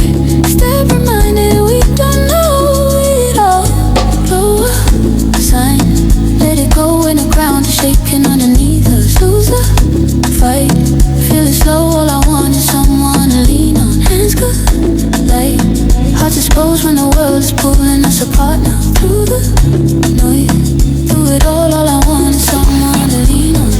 Every step reminded we don't know it all. Blow up a sign, let it go when the ground is shaking underneath us. Lose the fight, feeling slow, all I want is someone to lean on. Hands collide, hearts exposed when the world is pulling us apart now. Through the noise, through it all I want is someone to lean on.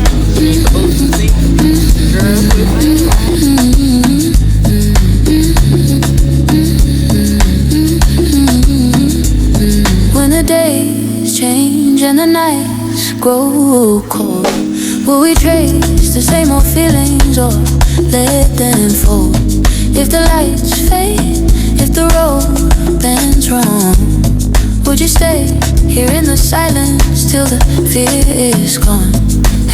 When the days change and the nights grow cold, will we trace the same old feelings or let them fold? If the lights fade, if the road bends wrong, would you stay here in the silence till the fear is gone?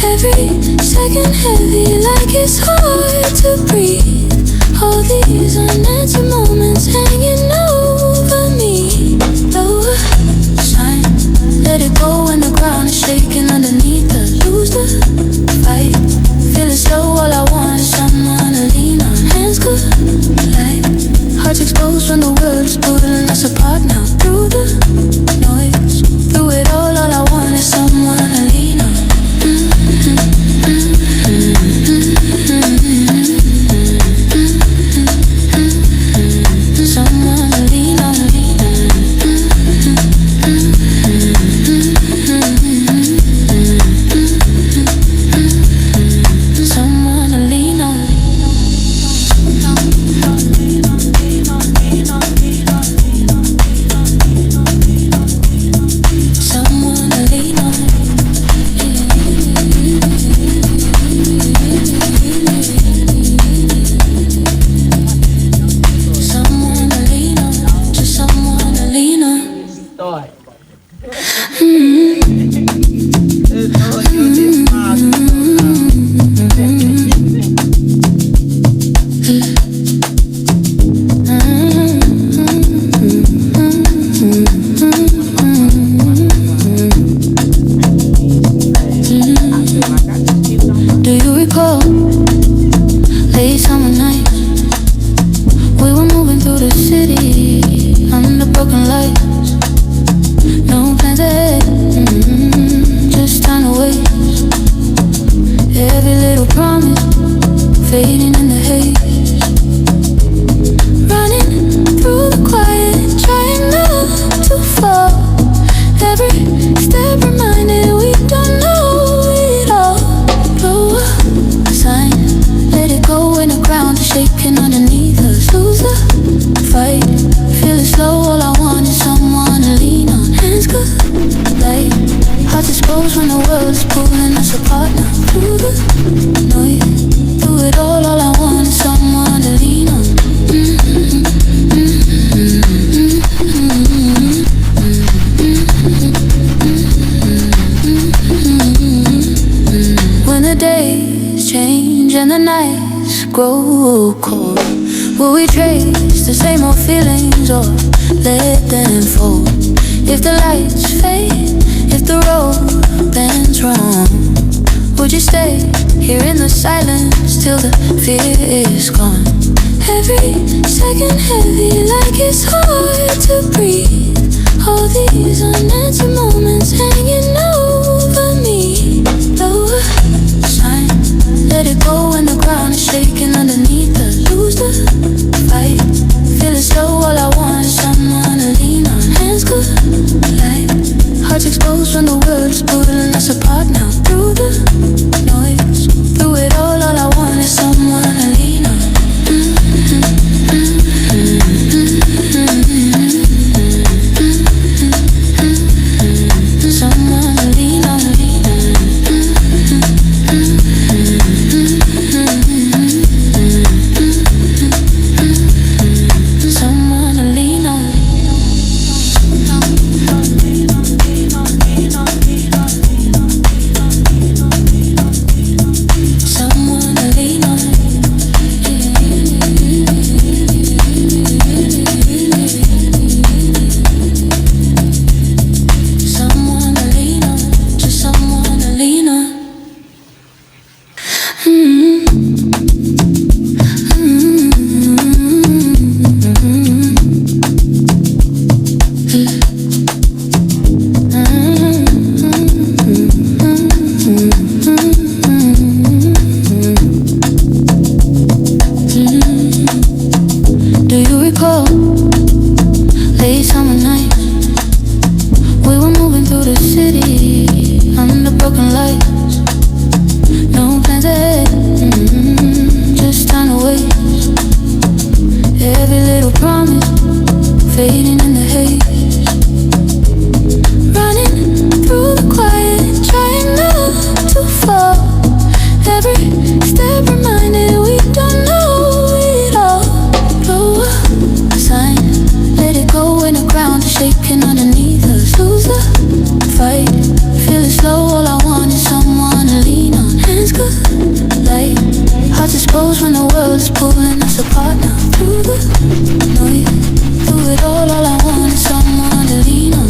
Every second heavy, like it's hard to breathe. All these unanswered moments hanging over me. Lower sign, let it go when the ground is shaking underneath us. Lose the fight, feeling slow, all I want is someone to lean on. Hands collide, hearts exposed when the world is pulling us apart now. Through the noise, through it all I want is someone to lean on. Someone to lean on. Someone to lean on. Someone to lean on. Someone to lean on. Just someone to lean on. Do you recall late summer nights? We were moving through the city under broken lights. No plans ahead, just time to waste. Every little promise fading in the haze. Running through the quiet, trying not to fall. Every step reminded we don't know it all. Blow up a sign, let it go when the ground is shaking underneath us. Lose the fight, feeling slow, all I want is someone to lean on. Hands collide, hearts exposed when the world is pulling us apart now. Through the noise, through it all I want is someone to lean on. When the days change and the nights grow cold, will we trace the same old feelings or let them fold? If the lights fade, if the road bends wrong, would you stay here in the silence till the fear is gone? Every second heavy, like it's hard to breathe. All these unanswered moments hanging over me. Lower sign, let it go when the ground is shaking underneath us. Lose the fight, feeling slow, all I want is someone to lean on. Hands collide, hearts exposed when the world is pulling us apart now. Through the noise, through it all I want is someone to lean on. Someone to lean on. promise fading in the haze. Running through the quiet, trying not to fall. Every step reminded we don't know it all. Blow up a sign, let it go when the ground is shaking underneath us. Lose the fight, feel it slow, all I want is someone to lean on. Hands collide, hearts exposed when the world is pulling us apart now. Through the noise, through it all I want is someone to lean on.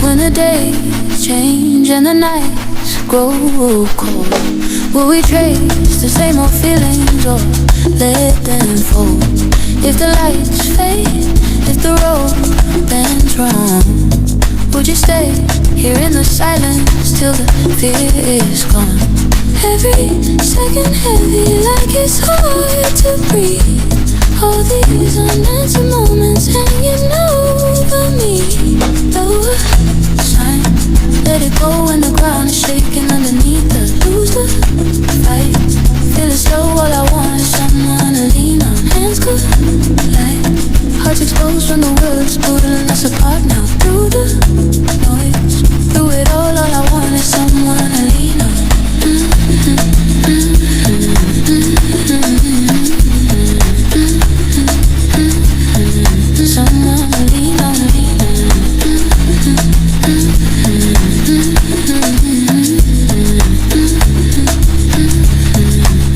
When the days change and the nights grow cold, will we trace the same old feelings or let them fold? If the lights fade, if the road bends wrong, would you stay here in the silence till the fear is gone? Every second heavy, like it's hard to breathe. All these unanswered moments hanging over me. Lower sign, let it go when the ground is shaking underneath us. Lose the fight, feel it slow, all I want is someone to lean on. Hands collide, hearts exposed when the world's pulling us apart now. Through the noise, through it all I want is someone to lean on. Someone to lean on.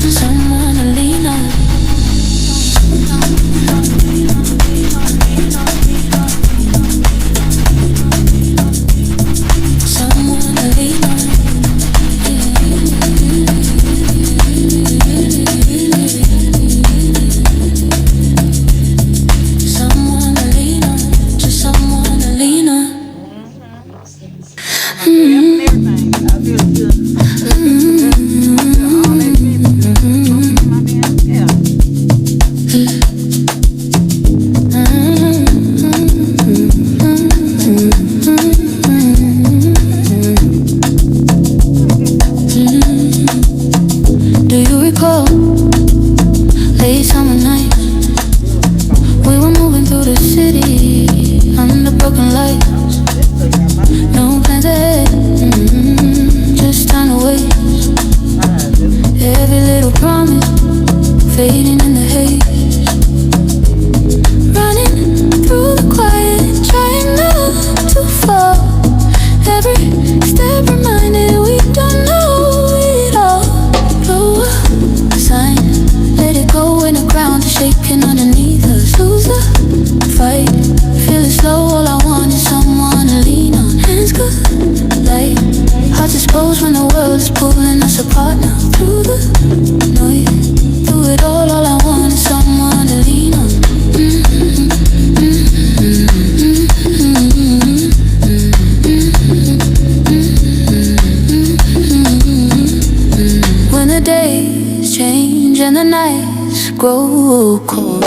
Someone to lean on. Someone to lean on. Someone to lean on. Just someone to lean on. Do you recall late summer nights? We were moving through the city under broken lights. No plans ahead, just time to waste. Every little promise fading in the haze. Running through the quiet, trying not to fall. Every step reminded we don't know it all. Blow up a sign, let it go when the ground is shaking underneath us. Lose the fight, feel it slow, all I want is someone to lean on. Hands collide, hearts exposed when the world is pulling us apart now. Through the noise, through it all I want is someone to lean on. When the days change and the nights grow cold,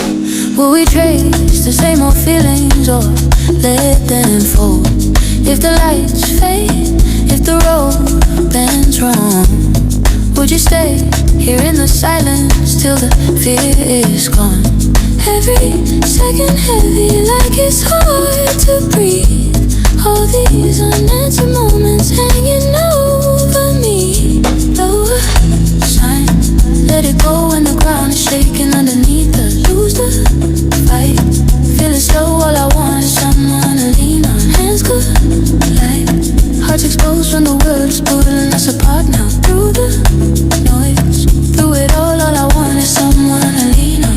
will we trace the same old feelings or let them fold? If the lights fade, if the road bends wrong, would you stay here in the silence till the fear is gone? Every second heavy, like it's hard to breathe. All these unanswered moments hanging over me. Lower sign, let it go when the ground is shaking underneath us. Lose the fight, feel it slow, all I want is someone to lean on. Hands collide, hearts exposed when the world's pulling us apart now. Through the noise, through it all I want is someone to lean on.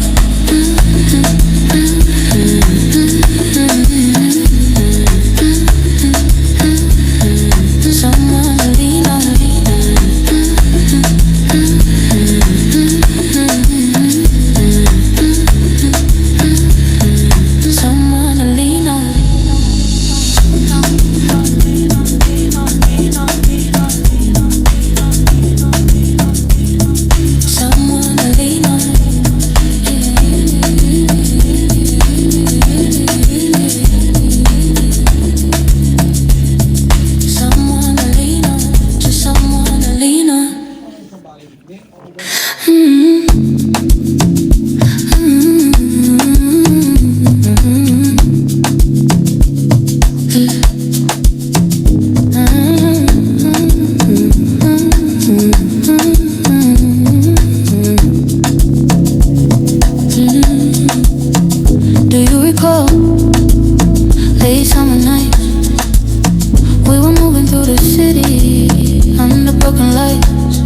broken lights.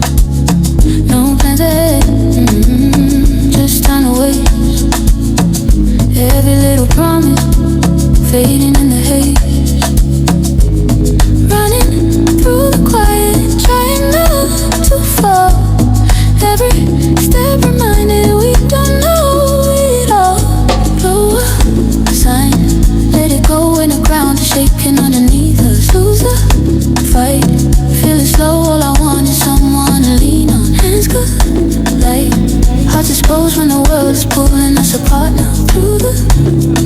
No plans ahead, just time to waste. Every little promise fading in the haze. Running through the quiet, trying not to fall. Every step reminded we don't know it all. Blow a sign, let it go when the ground is shaking underneath us. Lose the fight, feeling slow, all I want is someone to lean on. Hands collide, hearts exposed when the world is pulling us apart now. Through the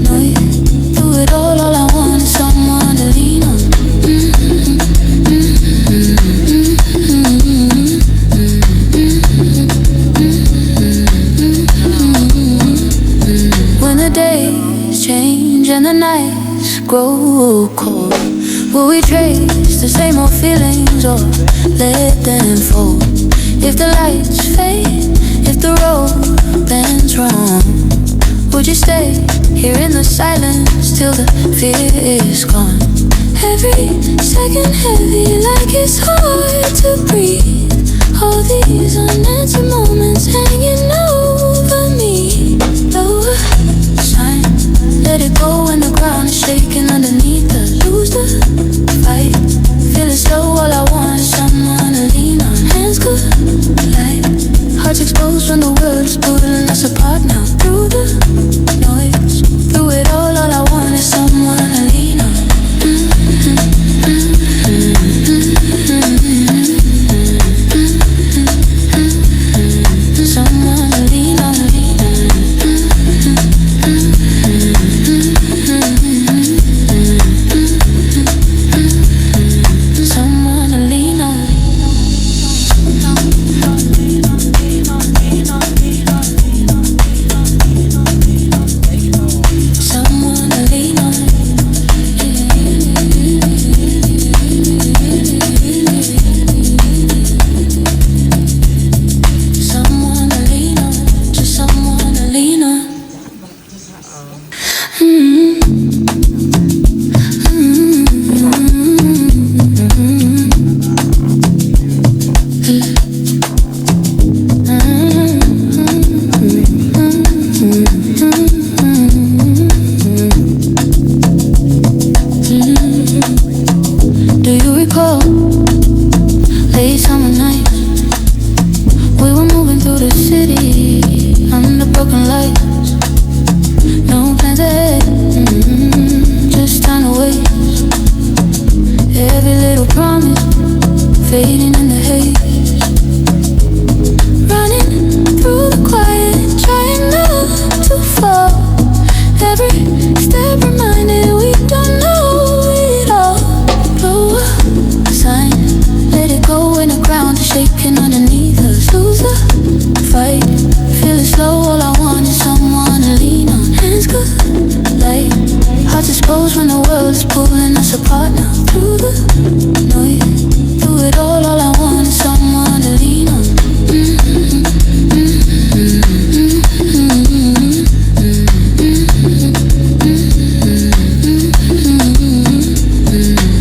noise, through it all I want is someone to lean on. When the days change and the nights grow cold, will we trace the same old feelings or let them fold? If the lights fade, if the road bends wrong, would you stay here in the silence till the fear is gone? Every second heavy, like it's hard to breathe. All these unanswered moments hanging over me. Lower sign, let it go when the ground is shaking underneath us. Lose the fight, feeling slow, all I want is someone to lean on. Hands collide, hearts exposed when the world is pulling us apart now. Through the noise, through it all I want is someone to lean on. Someone to lean on. Someone to lean on. Someone to lean on. Someone to lean on. Just someone to lean on. Do you recall late summer nights? We were moving through the city under broken lights. No plans ahead, just time to waste. Every little promise fading in the haze. Running through the quiet, trying not to fall. Every step reminded we don't know it all. Blow a sign, let it go when the ground is shaking underneath us. Lose the fight, feeling slow, all I want is someone to lean on. Hands collide, hearts exposed when the world is pulling us apart now. Through the noise, through it all I want is someone to lean on.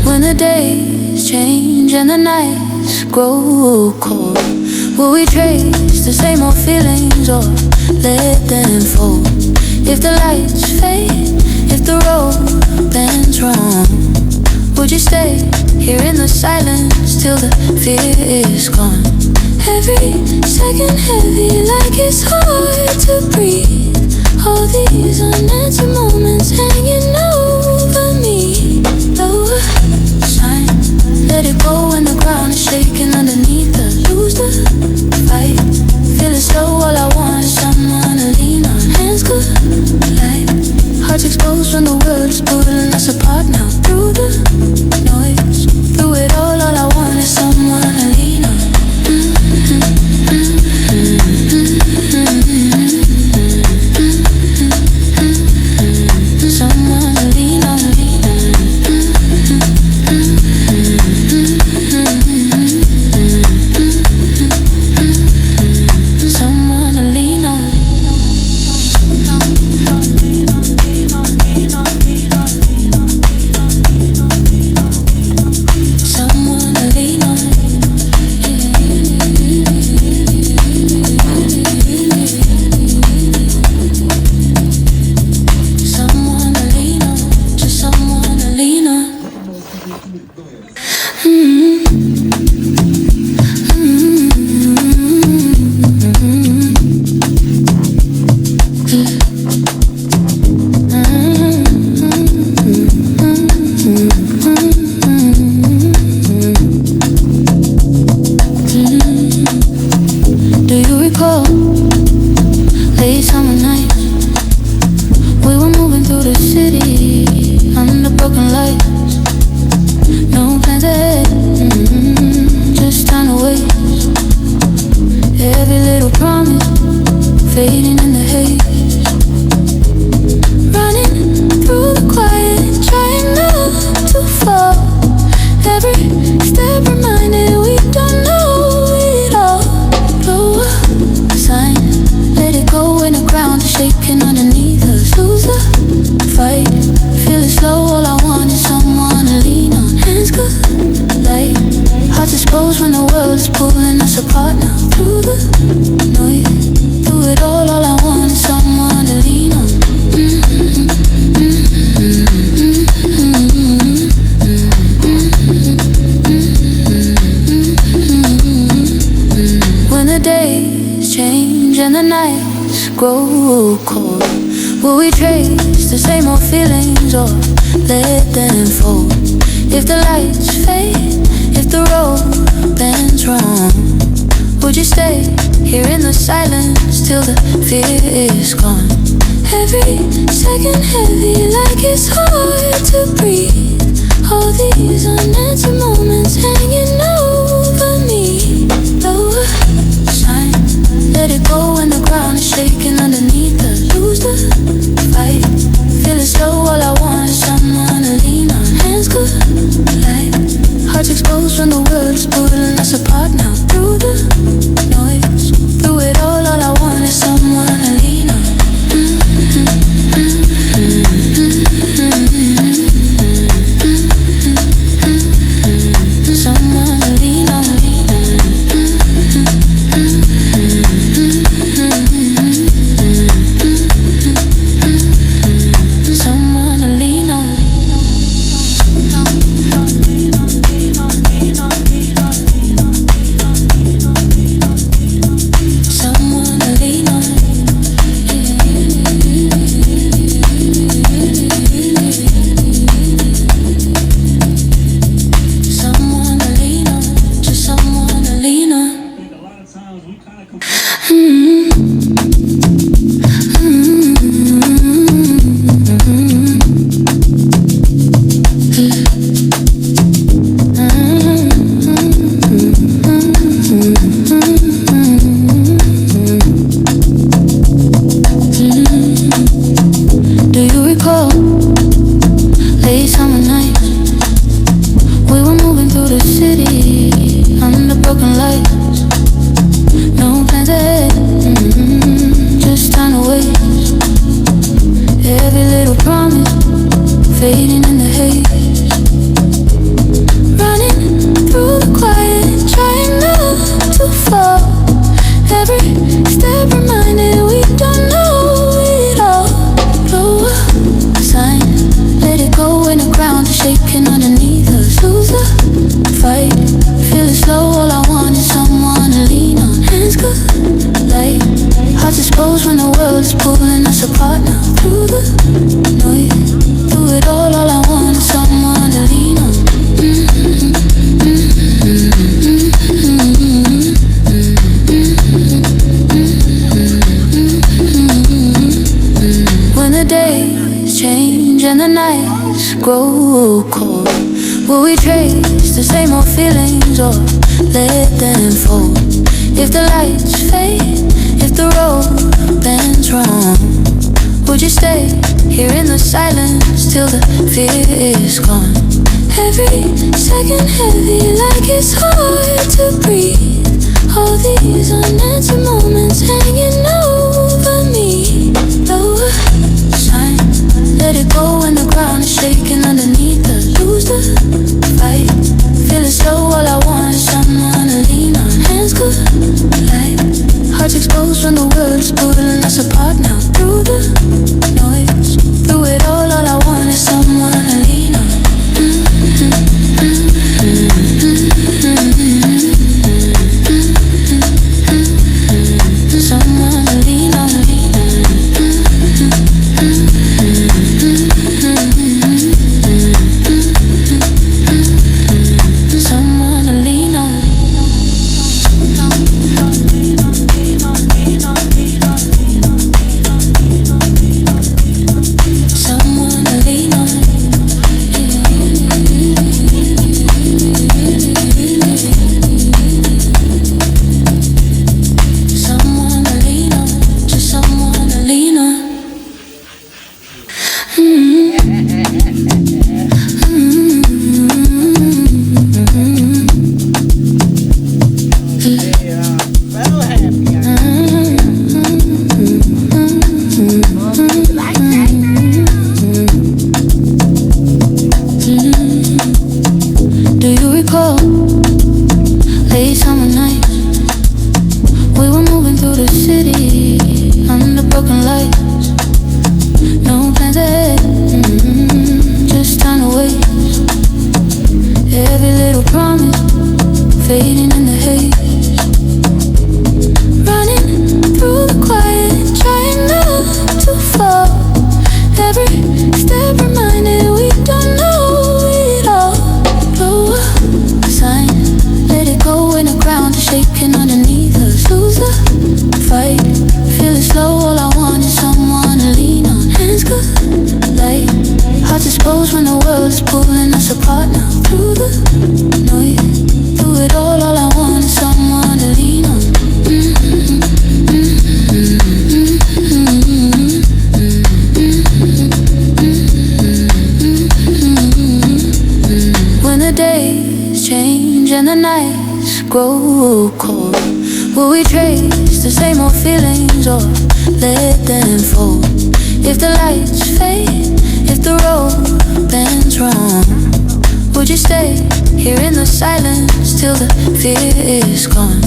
When the days change and the nights grow cold, will we trace the same old feelings or let them fold? If the lights fade, if the road bends wrong, would you stay here in the silence till the fear is gone? Every second heavy, like it's hard to breathe. All these unanswered moments hanging over me. Lower sign, let it go when the ground is shaking underneath us. Lose the fight, feeling slow, all I want is someone to lean on. Hands collide, hearts exposed when the world is pulling us apart now. Through the noise, through it all I want is someone to lean on. Someone to lean on. exposed when the world is pulling us apart now. Through the noise, through it all I want is someone to lean on. When the days change and the nights grow cold, will we trace the same old feelings or let them fold? If the lights fade, if the road bends wrong, would you stay here in the silence till the fear is gone? Every second heavy, like it's hard to breathe. All these unanswered moments hanging over me. Lower sign, let it go when the ground is shaking underneath us. Lose the fight, feel it slow, all I want is someone to lean on. Hands collide, hearts exposed when the world is pulling us apart now. Through the noise, through it all I want is someone to lean on. Someone to lean on. Someone to lean on. Someone to lean on. Someone to lean on. Just someone to lean on. Do you recall late summer nights? We were moving through the city under broken lights. No plans ahead, just time to waste. Every little promise fading in the haze. Running through the quiet, trying not to fall. Every step reminded we don't know it all. Blow a sign, let it go when the ground is shaking underneath us. Lose the fight, feel it slow, all I want is someone to lean on. Hands collide, hearts exposed when the world is pulling us apart now. Through the noise, through it all I want is someone to lean on. When the days change and the nights grow cold, will we trace the same old feelings or let them fold? If the lights fade, if the road bends wrong, would you stay here in the silence till the fear is gone? Every second heavy, like it's hard to breathe. All these unanswered moments hanging over me. Lower sign, let it go when the ground is shaking underneath us. Lose the fight, feel it slow, all I want is someone to lean on. Hands collide, hearts exposed when the world is pulling us apart now. Through the noise, through it all I want is someone to lean on. promise fading in the haze. Running through the quiet, trying not to fall. Every step reminded we don't know it all. Blow up a sign, let it go when the ground is shaking underneath us. Lose the fight, feel it slow, all I want is someone to lean on. Hands good, light, hearts exposed when the world is pulling us apart now. Through the noise, through it all I want is someone to lean on. When the days change and the nights grow cold, will we trace the same old feelings or let them fold? If the lights fade, if the road bends wrong, would you stay here in the silence till the fear is gone?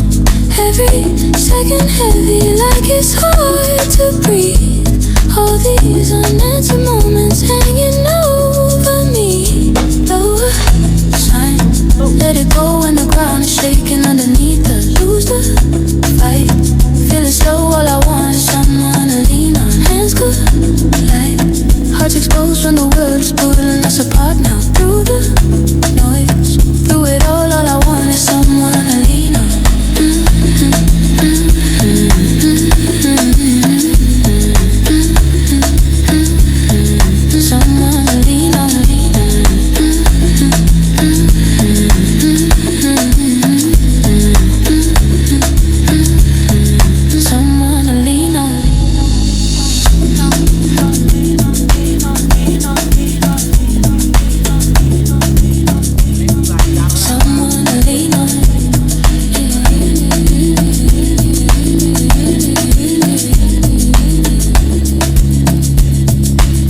Every second heavy, like it's hard to breathe. All these unanswered moments hanging over me. Lower sign, let it go when the ground is shaking underneath us. Lose the fight, feel it slow, all I want is someone to lean on. Hands good, light, hearts exposed when the world is pulling us apart now. Through the noise, through it all I want is someone to lean on. Someone to lean on, lean on. Someone to lean on. Someone to lean on.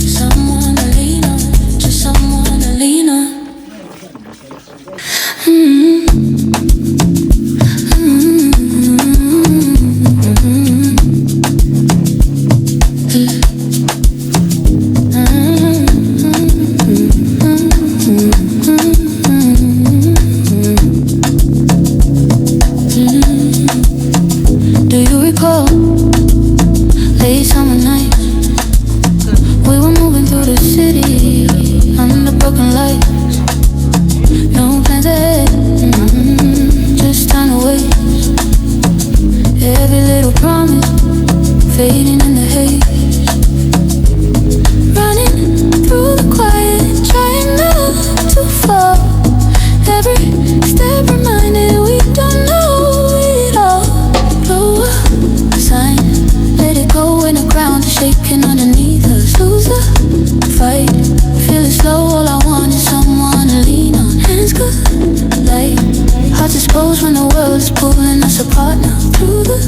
Someone to lean on. Just someone to lean on. Do you recall late summer nights? We were moving through the city under broken lights. No plans ahead, just time to waste. Every little promise fading in the haze. Running through the quiet, trying not to fall. Every step reminded we don't know it all. Blow up a sign, let it go when the ground is shaking underneath us. Lose the fight, feel it slow, all I want is someone to lean on. Hands good, light, hearts exposed when the world is pulling us apart now. Through the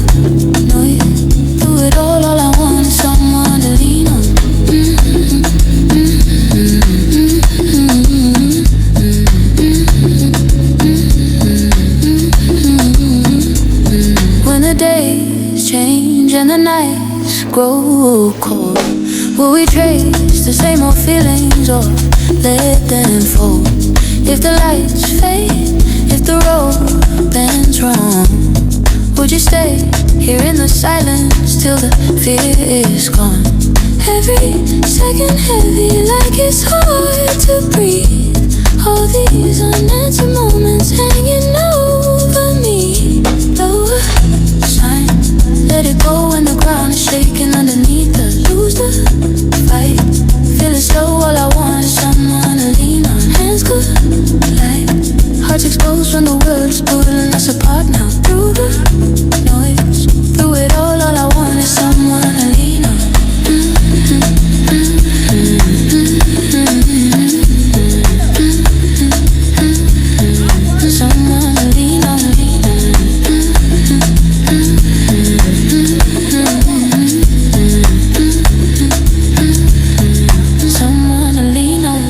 noise, through it all I want is someone to lean on. When the days change and the nights grow cold, will we trace the same old feelings or let them fold? If the lights fade, if the road bends wrong, would you stay here in the silence till the fear is gone? Every second heavy, like it's hard to breathe. All these unanswered moments hanging over me. Lower sign, let it go when the ground is shaking underneath us. Lose the fight, feel it slow, all I want is someone to lean on. Hands good, light, hearts exposed when the world is pulling us apart now. Through the noise, through it all I want is someone to lean on. Someone to lean on, lean on. Someone to lean on.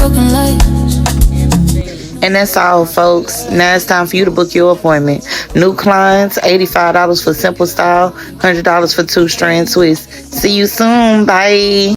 broken lights. And that's all, folks. Now it's time for you to book your appointment. New clients, $85 for simple style, $100 for 2-strand twists. See you soon. Bye.